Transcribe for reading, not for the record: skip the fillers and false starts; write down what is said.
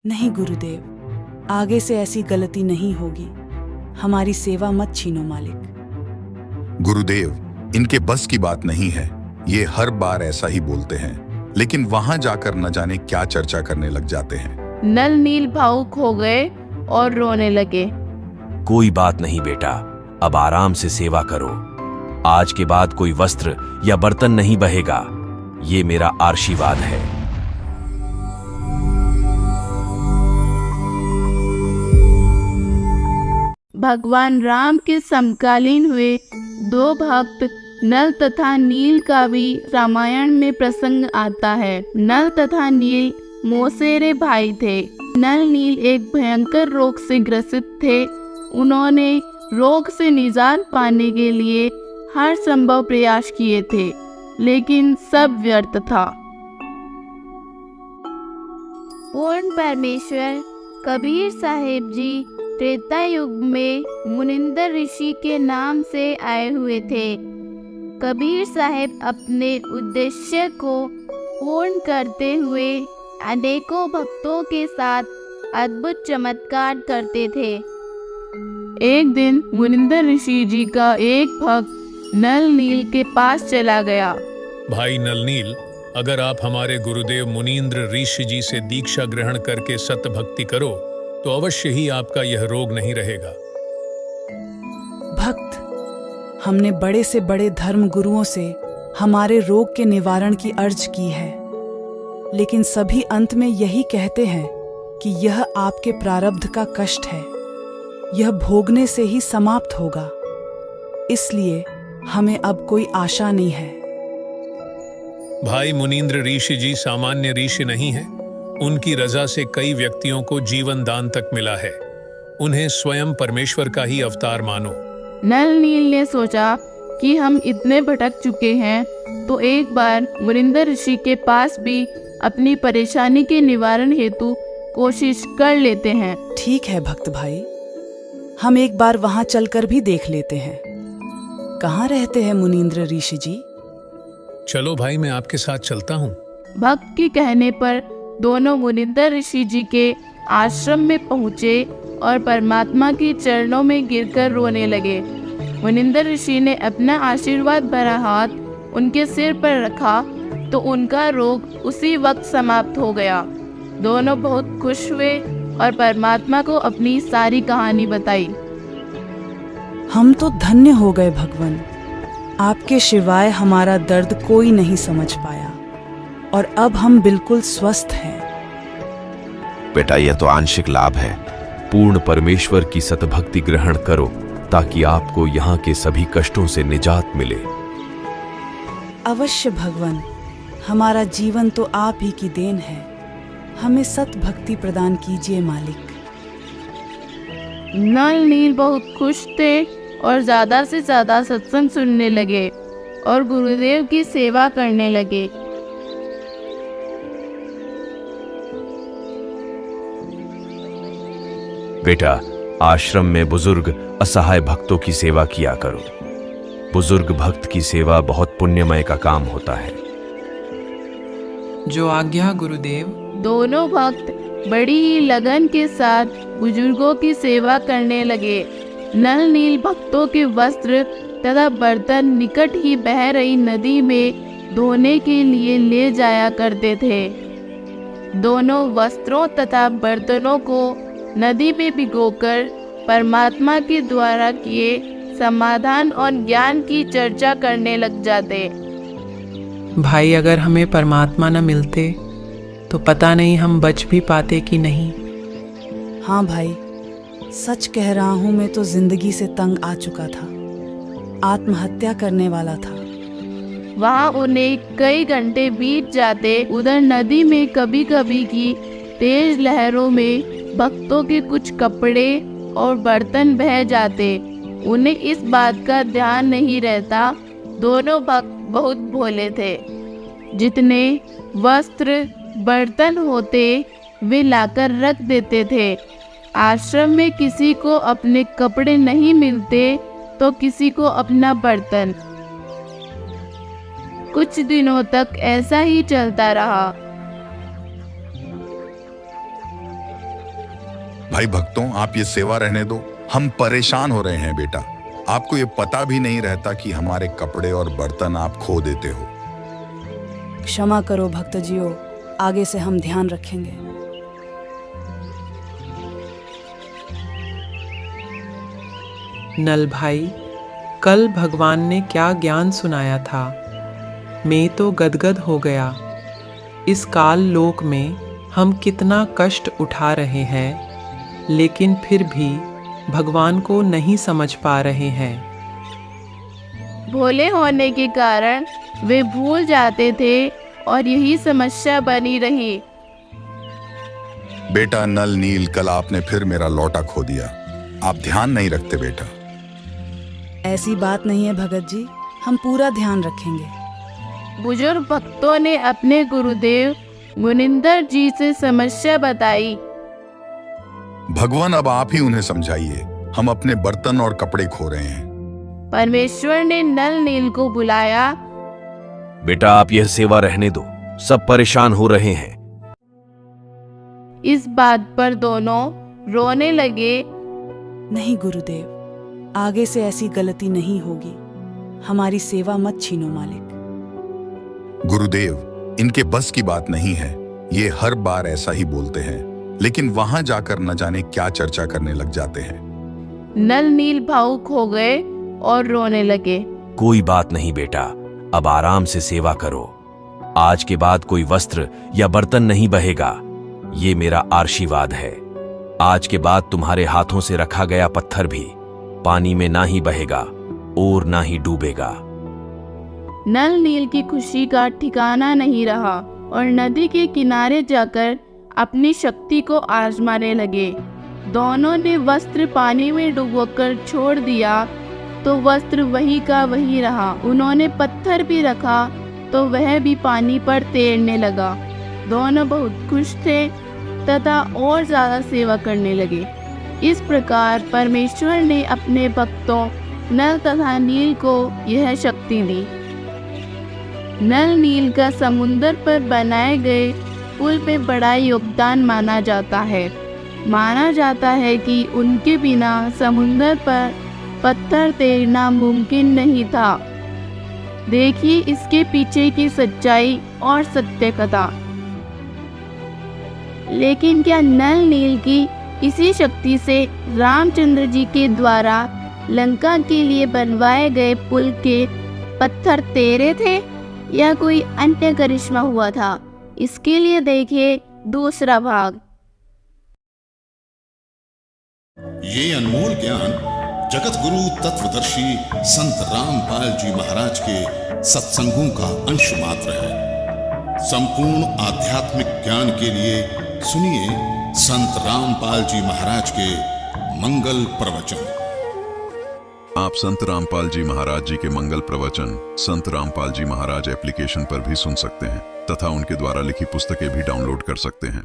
नहीं गुरुदेव, आगे से ऐसी गलती नहीं होगी। हमारी सेवा मत छीनो मालिक। गुरुदेव, इनके बस की बात नहीं है। ये हर बार ऐसा ही बोलते हैं, लेकिन वहां जाकर न जाने क्या चर्चा करने लग जाते हैं। नल नील भावुक हो गए और रोने लगे। कोई बात नहीं बेटा, अब आराम से सेवा करो। आज के बाद कोई वस्त्र या बर्तन नहीं बहेगा। ये मेरा आशीर्वाद है। भगवान राम के समकालीन हुए दो भक्त नल तथा नील का भी रामायण में प्रसंग आता है। नल तथा नील मौसेरे भाई थे। नल नील एक भयंकर रोग से ग्रसित थे। उन्होंने रोग से निजात पाने के लिए हर संभव प्रयास किए थे, लेकिन सब व्यर्थ था। पूर्ण परमेश्वर कबीर साहिब जी त्रेता युग में मुनिंदर ऋषि के नाम से आए हुए थे। कबीर साहिब अपने उद्देश्य को पूर्ण करते हुए अनेकों भक्तों के साथ अद्भुत चमत्कार करते थे। एक दिन मुनिंदर ऋषि जी का एक भक्त नल नील के पास चला गया। भाई नल नील, अगर आप हमारे गुरुदेव मुनींद्र ऋषि जी से दीक्षा ग्रहण करके सत भक्ति करो तो अवश्य ही आपका यह रोग नहीं रहेगा। भक्त, हमने बड़े से बड़े धर्म गुरुओं से हमारे रोग के निवारण की अर्ज की है, लेकिन सभी अंत में यही कहते हैं कि यह आपके प्रारब्ध का कष्ट है, यह भोगने से ही समाप्त होगा। इसलिए हमें अब कोई आशा नहीं है। भाई मुनींद्र ऋषि जी सामान्य ऋषि नहीं है। उनकी रजा से कई व्यक्तियों को जीवन दान तक मिला है। उन्हें स्वयं परमेश्वर का ही अवतार मानो। नल नील ने सोचा कि हम इतने भटक चुके हैं, तो एक बार मुनिंदर ऋषि के पास भी अपनी परेशानी के निवारण हेतु कोशिश कर लेते हैं। ठीक है भक्त भाई, हम एक बार वहां चलकर भी देख लेते हैं। कहाँ रहते हैं मुनींद्र ऋषि जी? चलो भाई, मैं आपके साथ चलता हूँ। भक्त के कहने पर दोनों मुनिंदर ऋषि जी के आश्रम में पहुँचे और परमात्मा के चरणों में गिरकर रोने लगे। मुनिंदर ऋषि ने अपना आशीर्वाद भरा हाथ उनके सिर पर रखा तो उनका रोग उसी वक्त समाप्त हो गया। दोनों बहुत खुश हुए और परमात्मा को अपनी सारी कहानी बताई। हम तो धन्य हो गए भगवान, आपके सिवाय हमारा दर्द कोई नहीं समझ पाया और अब हम बिल्कुल स्वस्थ हैं। बेटा, यह तो आंशिक लाभ है। पूर्ण परमेश्वर की सतभक्ति ग्रहण करो ताकि आपको यहाँ के सभी कष्टों से निजात मिले। अवश्य भगवान, हमारा जीवन तो आप ही की देन है। हमें सतभक्ति प्रदान कीजिए मालिक। नल नील बहुत खुश थे और ज्यादा से ज्यादा सत्संग सुनने लगे और गुरुदेव की सेवा करने लगे। बेटा, आश्रम में बुजुर्ग असहाय भक्तों की सेवा किया करो। बुजुर्ग भक्त की सेवा बहुत पुण्यमय का काम होता है। जो आज्ञा गुरुदेव। दोनों भक्त बड़ी ही लगन के साथ बुजुर्गों की सेवा करने लगे। नल नील भक्तों के वस्त्र तथा बर्तन निकट ही बह रही नदी में धोने के लिए ले जाया करते थे। दोनों वस्त्रों तथा बर्तनों को नदी में भिगोकर परमात्मा के द्वारा किए समाधान और ज्ञान की चर्चा करने लग जाते। भाई, अगर हमें परमात्मा न मिलते तो पता नहीं हम बच भी पाते कि नहीं। हाँ भाई, सच कह रहा हूँ, मैं तो जिंदगी से तंग आ चुका था, आत्महत्या करने वाला था। वहाँ उन्हें कई घंटे बीत जाते। उधर नदी में कभी कभी की तेज लहरों में भक्तों के कुछ कपड़े और बर्तन बह जाते। उन्हें इस बात का ध्यान नहीं रहता। दोनों भक्त बहुत भोले थे। जितने वस्त्र बर्तन होते वे लाकर रख देते थे। आश्रम में किसी को अपने कपड़े नहीं मिलते तो किसी को अपना बर्तन। कुछ दिनों तक ऐसा ही चलता रहा। भाई भक्तों, आप ये सेवा रहने दो, हम परेशान हो रहे हैं बेटा। आपको ये पता भी नहीं रहता कि हमारे कपड़े और बर्तन आप खो देते हो। क्षमा करो भक्तजियों, आगे से हम ध्यान रखेंगे। नल भाई, कल भगवान ने क्या ज्ञान सुनाया था, मैं तो गदगद हो गया। इस काल लोक में हम कितना कष्ट उठा रहे हैं, लेकिन फिर भी भगवान को नहीं समझ पा रहे हैं। भोले होने के कारण वे भूल जाते थे और यही समस्या बनी रही। बेटा नल नील, कल आपने फिर मेरा लौटा खो दिया। आप ध्यान नहीं रखते बेटा। ऐसी बात नहीं है भगत जी, हम पूरा ध्यान रखेंगे। बुजुर्ग भक्तों ने अपने गुरुदेव मुनिंदर जी से समस्या बताई। भगवान, अब आप ही उन्हें समझाइए, हम अपने बर्तन और कपड़े खो रहे हैं। परमेश्वर ने नल नील को बुलाया। बेटा, आप यह सेवा रहने दो, सब परेशान हो रहे हैं। इस बात पर दोनों रोने लगे। नहीं गुरुदेव, आगे से ऐसी गलती नहीं होगी। हमारी सेवा मत छीनो मालिक। गुरुदेव, इनके बस की बात नहीं है। ये हर बार ऐसा ही बोलते हैं, लेकिन वहां जाकर न जाने क्या चर्चा करने लग जाते हैं। नल नील भावुक हो गए और रोने लगे। कोई बात नहीं बेटा, अब आराम से सेवा करो। आज के बाद कोई वस्त्र या बर्तन नहीं बहेगा, ये मेरा आशीर्वाद है। आज के बाद तुम्हारे हाथों से रखा गया पत्थर भी पानी में ना ही बहेगा और ना ही डूबेगा। नल नील की खुशी का ठिकाना नहीं रहा और नदी के किनारे जाकर अपनी शक्ति को आजमाने लगे। दोनों ने वस्त्र पानी में डुबोकर छोड़ दिया तो वस्त्र वही का वही रहा। उन्होंने पत्थर भी रखा तो वह भी पानी पर तैरने लगा। दोनों बहुत खुश थे तथा और ज्यादा सेवा करने लगे। इस प्रकार परमेश्वर ने अपने भक्तों नल तथा नील को यह शक्ति दी। नल नील का समुद्र पर बनाए गए पुल में बड़ा योगदान माना जाता है। माना जाता है कि उनके बिना समुद्र पर पत्थर तैरना मुमकिन नहीं था। देखिए इसके पीछे की सच्चाई और सत्य कथा। लेकिन क्या नल नील की इसी शक्ति से रामचंद्र जी के द्वारा लंका के लिए बनवाए गए पुल के पत्थर तैरे थे या कोई अन्य करिश्मा हुआ था? इसके लिए देखिए दूसरा भाग। ये अनमोल ज्ञान जगत गुरु तत्वदर्शी संत रामपाल जी महाराज के सत्संगों का अंश मात्र है। संपूर्ण आध्यात्मिक ज्ञान के लिए सुनिए संत रामपाल जी महाराज के मंगल प्रवचन। आप संत रामपाल जी महाराज जी के मंगल प्रवचन संत रामपाल जी महाराज एप्लीकेशन पर भी सुन सकते हैं तथा उनके द्वारा लिखी पुस्तकें भी डाउनलोड कर सकते हैं।